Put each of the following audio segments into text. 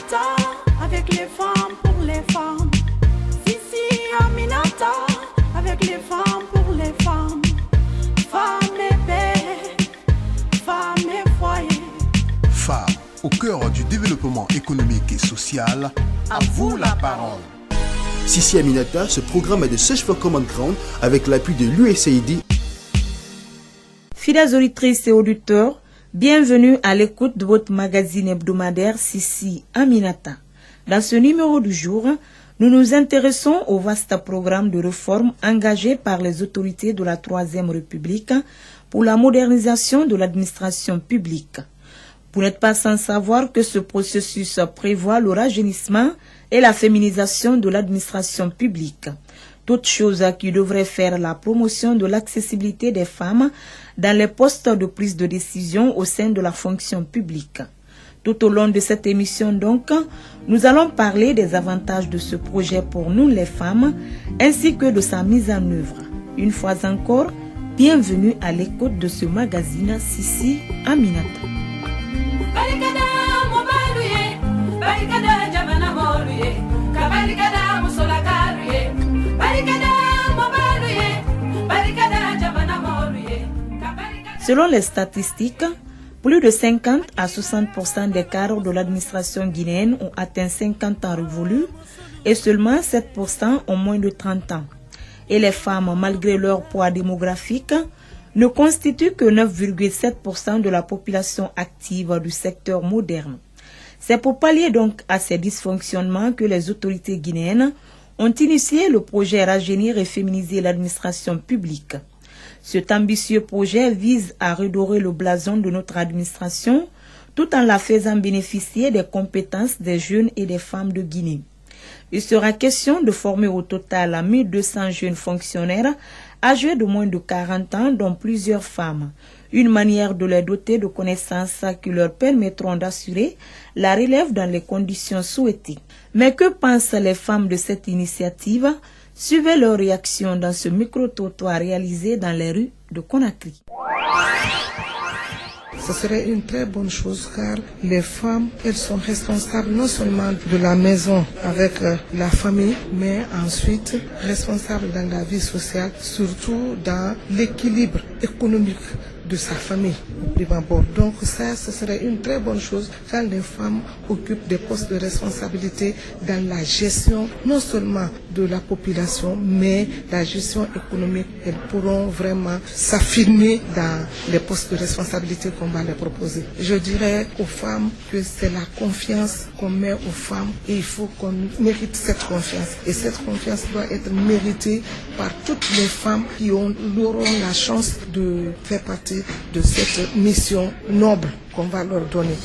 Aminata, avec les femmes pour les femmes. Sissi Aminata, avec les femmes pour les femmes. Femmes et paix, femmes et foyer. Femmes au cœur du développement économique et social. À vous la parole. Sissi Aminata, ce programme est de Search for Common Ground avec l'appui de l'USAID. Fidèles auditrices et auditeurs, bienvenue à l'écoute de votre magazine hebdomadaire Sissi Aminata. Dans ce numéro du jour, nous nous intéressons au vaste programme de réforme engagé par les autorités de la Troisième République pour la modernisation de l'administration publique. Vous n'êtes pas sans savoir que ce processus prévoit le rajeunissement et la féminisation de l'administration publique. Toutes choses qui devraient faire la promotion de l'accessibilité des femmes dans les postes de prise de décision au sein de la fonction publique. Tout au long de cette émission donc, nous allons parler des avantages de ce projet pour nous les femmes, ainsi que de sa mise en œuvre. Une fois encore, bienvenue à l'écoute de ce magazine Sissi Aminata. Selon les statistiques, plus de 50 à 60% des cadres de l'administration guinéenne ont atteint 50 ans révolus et seulement 7% ont moins de 30 ans. Et les femmes, malgré leur poids démographique, ne constituent que 9,7% de la population active du secteur moderne. C'est pour pallier donc à ces dysfonctionnements que les autorités guinéennes ont initié le projet Rajeunir et féminiser l'administration publique. Cet ambitieux projet vise à redorer le blason de notre administration tout en la faisant bénéficier des compétences des jeunes et des femmes de Guinée. Il sera question de former au total 1200 jeunes fonctionnaires âgés de moins de 40 ans, dont plusieurs femmes. Une manière de les doter de connaissances qui leur permettront d'assurer la relève dans les conditions souhaitées. Mais que pensent les femmes de cette initiative? Suivez leur réaction dans ce micro-trottoir réalisé dans les rues de Conakry. Ce serait une très bonne chose car les femmes, elles sont responsables non seulement de la maison avec la famille, mais ensuite responsables dans la vie sociale, surtout dans l'équilibre économique de sa famille. Donc ça, ce serait une très bonne chose quand les femmes occupent des postes de responsabilité dans la gestion non seulement de la population, mais la gestion économique. Elles pourront vraiment s'affirmer dans les postes de responsabilité qu'on va leur proposer. Je dirais aux femmes que c'est la confiance qu'on met aux femmes et il faut qu'on mérite cette confiance. Et cette confiance doit être méritée par toutes les femmes qui auront la chance de faire partie de cette mission noble qu'on va leur donner.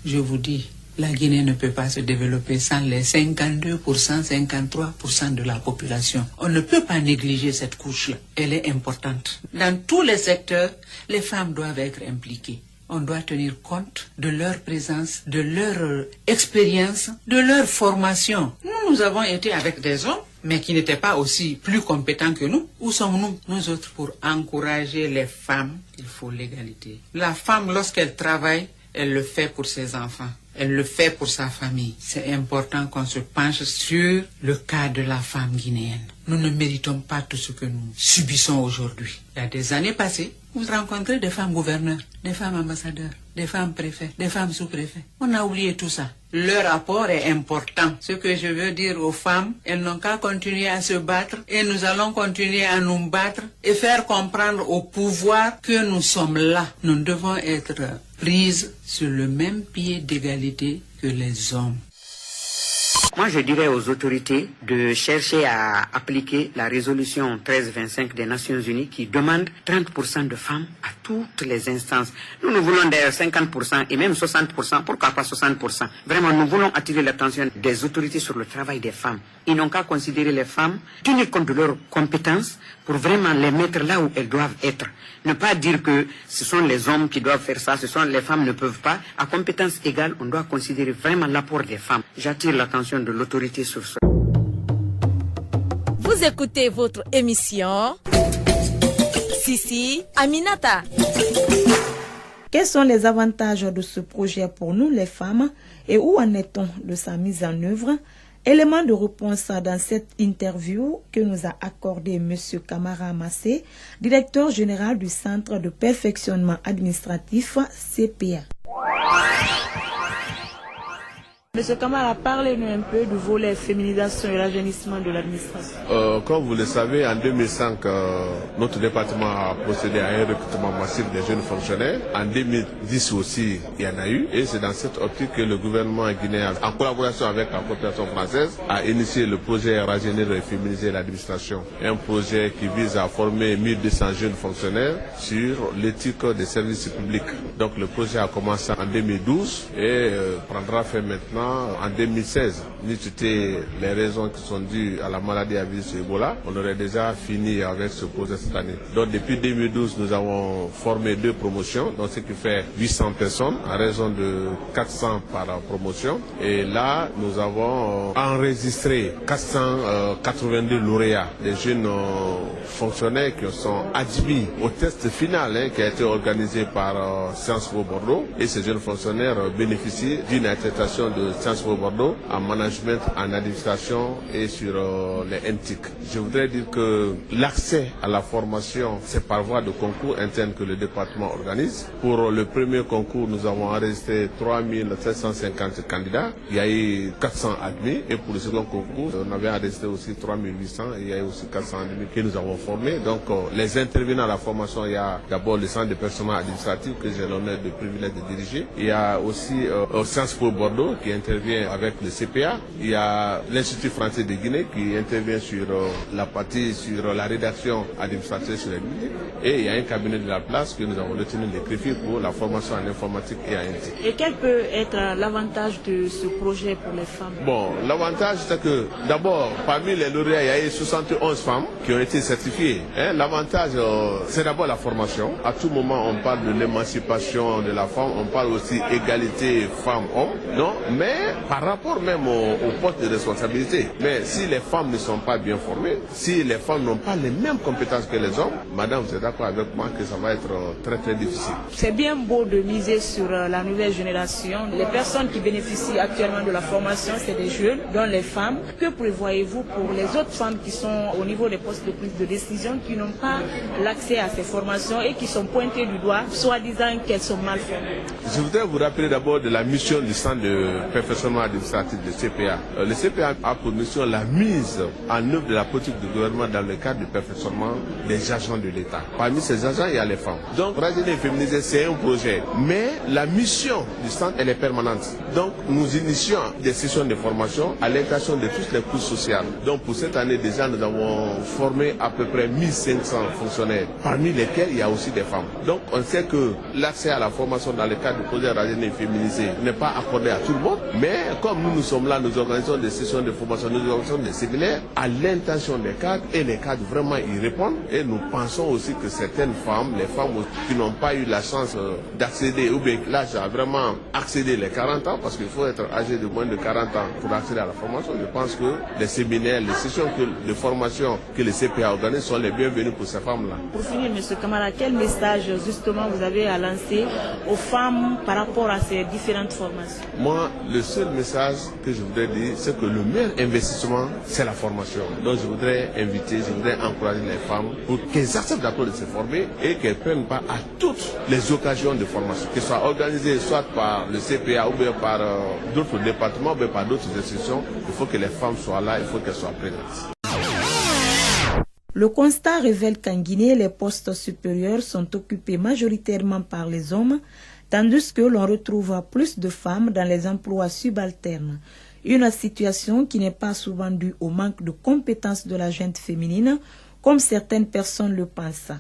Je vous dis, la Guinée ne peut pas se développer sans les 52%, 53% de la population. On ne peut pas négliger cette couche-là. Elle est importante. Dans tous les secteurs, les femmes doivent être impliquées. On doit tenir compte de leur présence, de leur expérience, de leur formation. Nous avons été avec des hommes, mais qui n'étaient pas aussi plus compétents que nous. Où sommes-nous, nous autres, pour encourager les femmes? Il faut l'égalité. La femme, lorsqu'elle travaille, elle le fait pour ses enfants. Elle le fait pour sa famille. C'est important qu'on se penche sur le cas de la femme guinéenne. Nous ne méritons pas tout ce que nous subissons aujourd'hui. Il y a des années passées, vous rencontrez des femmes gouverneurs, des femmes ambassadeurs, des femmes préfets, des femmes sous-préfets. On a oublié tout ça. Leur apport est important. Ce que je veux dire aux femmes, elles n'ont qu'à continuer à se battre et nous allons continuer à nous battre et faire comprendre au pouvoir que nous sommes là. Nous devons être prises sur le même pied d'égalité que les hommes. Moi, je dirais aux autorités de chercher à appliquer la résolution 1325 des Nations Unies qui demande 30% de femmes à toutes les instances. Nous voulons d'ailleurs 50% et même 60%, pourquoi pas 60%. Vraiment, nous voulons attirer l'attention des autorités sur le travail des femmes. Ils n'ont qu'à considérer les femmes, tenir compte de leurs compétences pour vraiment les mettre là où elles doivent être. Ne pas dire que ce sont les hommes qui doivent faire ça, les femmes ne peuvent pas. À compétences égales, on doit considérer vraiment l'apport des femmes. J'attire l'attention de l'autorité sur ça. Vous écoutez votre émission Sissi Aminata. Quels sont les avantages de ce projet pour nous les femmes et où en est-on de sa mise en œuvre? Élément de réponse dans cette interview que nous a accordé M. Kamara Massé, directeur général du Centre de perfectionnement administratif CPA. Monsieur Kamara, parlez-nous un peu du volet féminisation et rajeunissement de l'administration. Comme vous le savez, en 2005, notre département a procédé à un recrutement massif des jeunes fonctionnaires. En 2010 aussi, il y en a eu. Et c'est dans cette optique que le gouvernement guinéen, en collaboration avec la coopération française, a initié le projet Rajeunir et féminiser l'administration. Un projet qui vise à former 1200 jeunes fonctionnaires sur l'éthique des services publics. Donc le projet a commencé en 2012 et prendra fin maintenant en 2016. Ni c'était les raisons qui sont dues à la maladie à virus Ebola, on aurait déjà fini avec ce projet cette année. Donc depuis 2012, nous avons formé 2 promotions, donc ce qui fait 800 personnes à raison de 400 par promotion. Et là, nous avons enregistré 482 lauréats, des jeunes fonctionnaires qui sont admis au test final qui a été organisé par Sciences Po Bordeaux. Et ces jeunes fonctionnaires bénéficient d'une attestation de Sciences Po Bordeaux en management, en administration et sur les NTIC. Je voudrais dire que l'accès à la formation, c'est par voie de concours interne que le département organise. Pour le premier concours, nous avons enregistré 3750 candidats. Il y a eu 400 admis. Et pour le second concours, on avait enregistré aussi 3800 et il y a eu aussi 400 admis que nous avons formés. Donc, les intervenants à la formation, il y a d'abord le centre de personnel administratif que j'ai l'honneur de privilège de diriger. Il y a aussi Sciences Po Bordeaux qui intervient avec le CPA. Il y a l'Institut français de Guinée qui intervient sur la partie, sur la rédaction administrative sur les musiques. Et il y a un cabinet de la place que nous avons retenu les CREFI pour la formation en informatique et en IT. Et quel peut être l'avantage de ce projet pour les femmes? Bon, l'avantage c'est que d'abord, parmi les lauréats, il y a eu 71 femmes qui ont été certifiées. L'avantage, c'est d'abord la formation. À tout moment, on parle de l'émancipation de la femme, on parle aussi égalité femmes-hommes. Non, mais par rapport même au poste de responsabilité. Mais si les femmes ne sont pas bien formées, si les femmes n'ont pas les mêmes compétences que les hommes, madame, vous êtes d'accord avec moi que ça va être très très difficile. C'est bien beau de miser sur la nouvelle génération. Les personnes qui bénéficient actuellement de la formation, c'est des jeunes, dont les femmes. Que prévoyez-vous pour les autres femmes qui sont au niveau des postes de prise de décision, qui n'ont pas l'accès à ces formations et qui sont pointées du doigt, soi-disant qu'elles sont mal formées? Je voudrais vous rappeler d'abord de la mission du centre de perfectionnement administratif de CPA. Le CPA a pour mission la mise en œuvre de la politique du gouvernement dans le cadre du perfectionnement des agents de l'État. Parmi ces agents, il y a les femmes. Donc, Rajeunir et féminiser, c'est un projet. Mais la mission du centre, elle est permanente. Donc, nous initions des sessions de formation à l'intention de toutes les couches sociales. Donc, pour cette année, déjà, nous avons formé à peu près 1500 fonctionnaires, parmi lesquels il y a aussi des femmes. Donc, on sait que l'accès à la formation dans le cadre du projet Rajeunir et féminiser n'est pas accordé à tout le monde. Mais comme nous sommes là, nous organisons des sessions de formation, nous organisons des séminaires à l'intention des cadres et les cadres vraiment y répondent. Et nous pensons aussi que certaines femmes, les femmes qui n'ont pas eu la chance d'accéder, ou bien l'âge a vraiment accédé les 40 ans, parce qu'il faut être âgé de moins de 40 ans pour accéder à la formation. Je pense que les séminaires, les sessions de formation que le CPA organise sont les bienvenus pour ces femmes-là. Pour finir, M. Kamara, quel message justement vous avez à lancer aux femmes par rapport à ces différentes formations? Moi, le seul message que je voudrais dire, c'est que le meilleur investissement, c'est la formation. Donc je voudrais inviter, je voudrais encourager les femmes pour qu'elles acceptent d'abord de se former et qu'elles prennent part à toutes les occasions de formation, qu'elles soient organisées soit par le CPA ou bien par d'autres départements ou bien par d'autres institutions. Il faut que les femmes soient là, il faut qu'elles soient présentes. Le constat révèle qu'en Guinée, les postes supérieurs sont occupés majoritairement par les hommes, tandis que l'on retrouve plus de femmes dans les emplois subalternes. Une situation qui n'est pas souvent due au manque de compétences de la gente féminine, comme certaines personnes le pensent.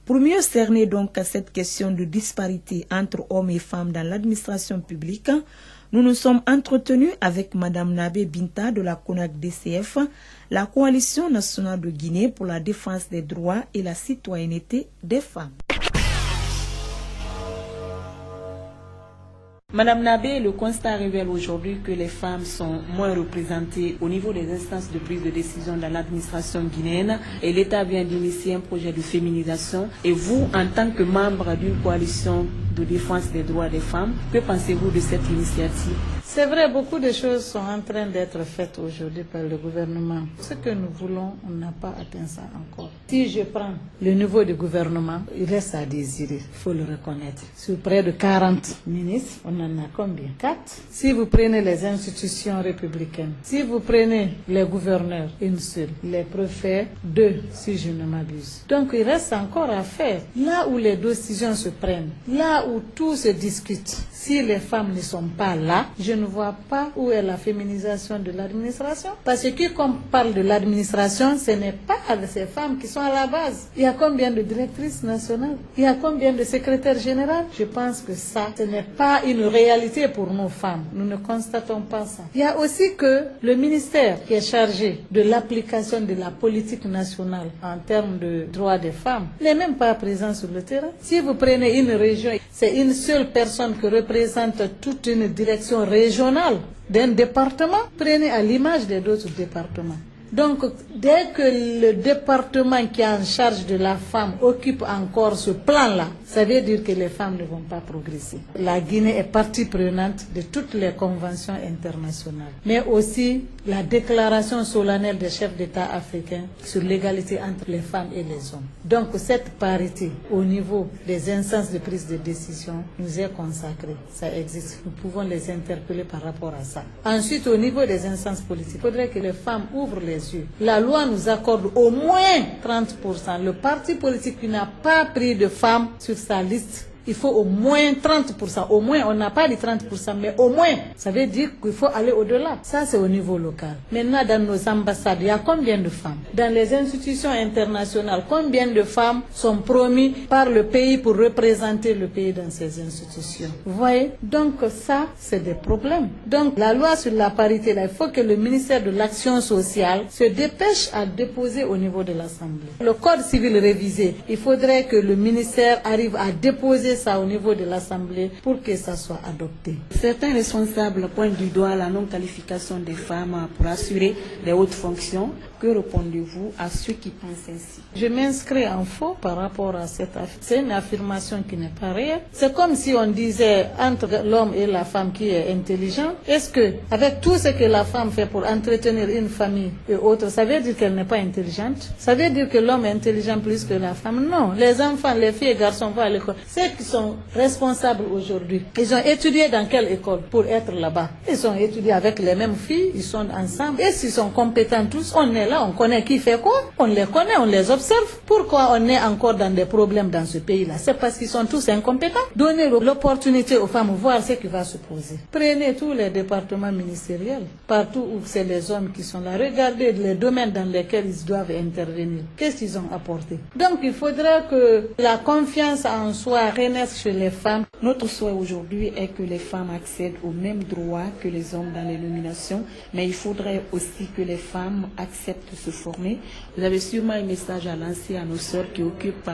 Pour mieux cerner donc cette question de disparité entre hommes et femmes dans l'administration publique, nous nous sommes entretenus avec Mme Nabé Binta de la CONAC-DCF, la Coalition nationale de Guinée pour la défense des droits et la citoyenneté des femmes. Madame Nabé, le constat révèle aujourd'hui que les femmes sont moins représentées au niveau des instances de prise de décision dans l'administration guinéenne et l'État vient d'initier un projet de féminisation. Et vous, en tant que membre d'une coalition de défense des droits des femmes, que pensez-vous de cette initiative? C'est vrai, beaucoup de choses sont en train d'être faites aujourd'hui par le gouvernement. Ce que nous voulons, on n'a pas atteint ça encore. Si je prends le niveau du gouvernement, il reste à désirer, il faut le reconnaître. Sur près de 40 ministres, on en a combien? 4. Si vous prenez les institutions républicaines, si vous prenez les gouverneurs, une seule, les préfets, 2, si je ne m'abuse. Donc il reste encore à faire. Là où les décisions se prennent, là où tout se discute, si les femmes ne sont pas là, je ne vois pas où est la féminisation de l'administration. Parce que quand on parle de l'administration, ce n'est pas ces femmes qui sont à la base. Il y a combien de directrices nationales? Il y a combien de secrétaires généraux? Je pense que ça, ce n'est pas une réalité pour nos femmes. Nous ne constatons pas ça. Il y a aussi que le ministère qui est chargé de l'application de la politique nationale en termes de droits des femmes n'est même pas présent sur le terrain. Si vous prenez une région, c'est une seule personne qui représente toute une direction régionale d'un département. Prenez à l'image des autres départements. Donc, dès que le département qui est en charge de la femme occupe encore ce plan-là, ça veut dire que les femmes ne vont pas progresser. La Guinée est partie prenante de toutes les conventions internationales, mais aussi la déclaration solennelle des chefs d'État africains sur l'égalité entre les femmes et les hommes. Donc, cette parité au niveau des instances de prise de décision nous est consacrée. Ça existe. Nous pouvons les interpeller par rapport à ça. Ensuite, au niveau des instances politiques, il faudrait que les femmes ouvrent les yeux. La loi nous accorde au moins 30%. Le parti politique qui n'a pas pris de femmes sur sa liste, il faut au moins 30%. Au moins, on n'a pas dit 30%, mais au moins, ça veut dire qu'il faut aller au-delà. Ça, c'est au niveau local. Maintenant, dans nos ambassades, il y a combien de femmes? Dans les institutions internationales, combien de femmes sont promues par le pays pour représenter le pays dans ces institutions? Vous voyez? Donc, ça, c'est des problèmes. Donc, la loi sur la parité, là, il faut que le ministère de l'Action sociale se dépêche à déposer au niveau de l'Assemblée. Le Code civil révisé, il faudrait que le ministère arrive à déposer ça au niveau de l'Assemblée pour que ça soit adopté. Certains responsables pointent du doigt la non-qualification des femmes pour assurer les hautes fonctions. Que répondez-vous à ceux qui pensent ainsi? Je m'inscris en faux par rapport à cette affirmation. C'est une affirmation qui n'est pas réelle. C'est comme si on disait entre l'homme et la femme qui est intelligent. Est-ce que, avec tout ce que la femme fait pour entretenir une famille et autres, ça veut dire qu'elle n'est pas intelligente? Ça veut dire que l'homme est intelligent plus que la femme? Non. Les enfants, les filles et garçons vont à l'école. Ceux qui sont responsables aujourd'hui, ils ont étudié dans quelle école pour être là-bas? Ils ont étudié avec les mêmes filles, ils sont ensemble. Et s'ils sont compétents tous, on est là, on connaît qui fait quoi, on les connaît, on les observe. Pourquoi on est encore dans des problèmes dans ce pays-là? C'est parce qu'ils sont tous incompétents. Donnez l'opportunité aux femmes de voir ce qui va se poser. Prenez tous les départements ministériels, partout où c'est les hommes qui sont là. Regardez les domaines dans lesquels ils doivent intervenir. Qu'est-ce qu'ils ont apporté? Donc il faudrait que la confiance en soi renaisse chez les femmes. Notre souhait aujourd'hui est que les femmes accèdent aux mêmes droits que les hommes dans les nominations, mais il faudrait aussi que les femmes acceptent de se former. Vous avez sûrement un message à lancer à nos sœurs qui occupent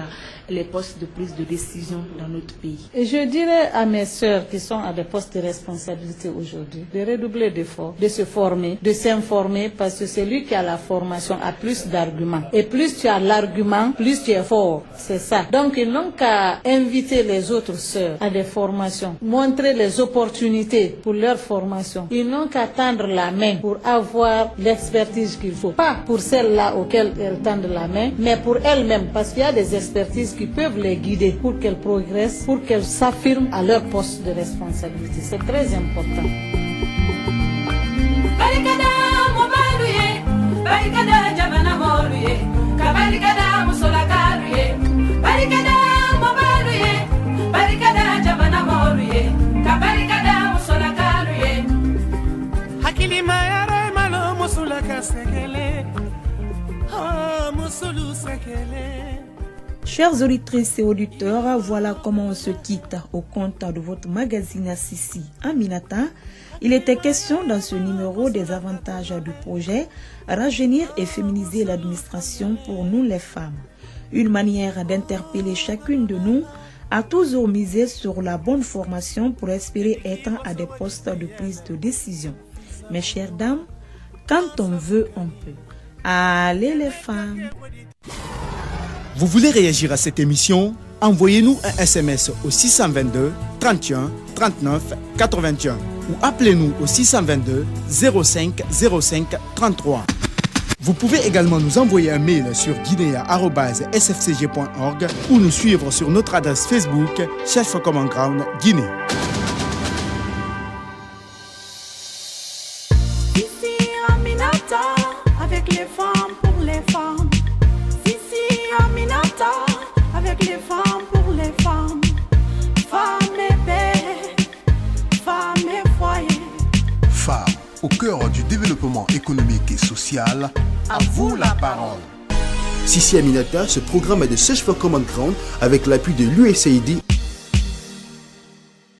les postes de prise de décision dans notre pays. Et je dirais à mes sœurs qui sont à des postes de responsabilité aujourd'hui de redoubler d'efforts, de se former, de s'informer, parce que celui qui a la formation a plus d'arguments. Et plus tu as l'argument, plus tu es fort. C'est ça. Donc ils n'ont qu'à inviter les autres sœurs à des formations, montrer les opportunités pour leur formation. Ils n'ont qu'à tendre la main pour avoir l'expertise qu'il faut. Pas pour celles-là auxquelles elles tendent la main, mais pour elles-mêmes, parce qu'il y a des expertises qui peuvent les guider pour qu'elles progressent, pour qu'elles s'affirment à leur poste de responsabilité. C'est très important. Chers auditrices et auditeurs, voilà comment on se quitte au compte de votre magazine Assisi Aminata. Il était question dans ce numéro des avantages du projet rajeunir et féminiser l'administration pour nous les femmes. Une manière d'interpeller chacune de nous a toujours misé sur la bonne formation pour espérer être à des postes de prise de décision. Mes chères dames, quand on veut, on peut. Allez les femmes! Vous voulez réagir à cette émission? Envoyez-nous un SMS au 622 31 39 81 ou appelez-nous au 622 05 05 33. Vous pouvez également nous envoyer un mail sur guinea@sfcg.org ou nous suivre sur notre adresse Facebook Search for Common Ground Guinée. Ici Aminata, avec les femmes pour les femmes. Ici Aminata, avec les femmes pour les femmes. Femmes et paix, femmes et foyer. Femmes au cœur du développement économique et social. À vous la parole. Sissi Aminata, ce programme est de Search for Common Ground avec l'appui de l'USAID.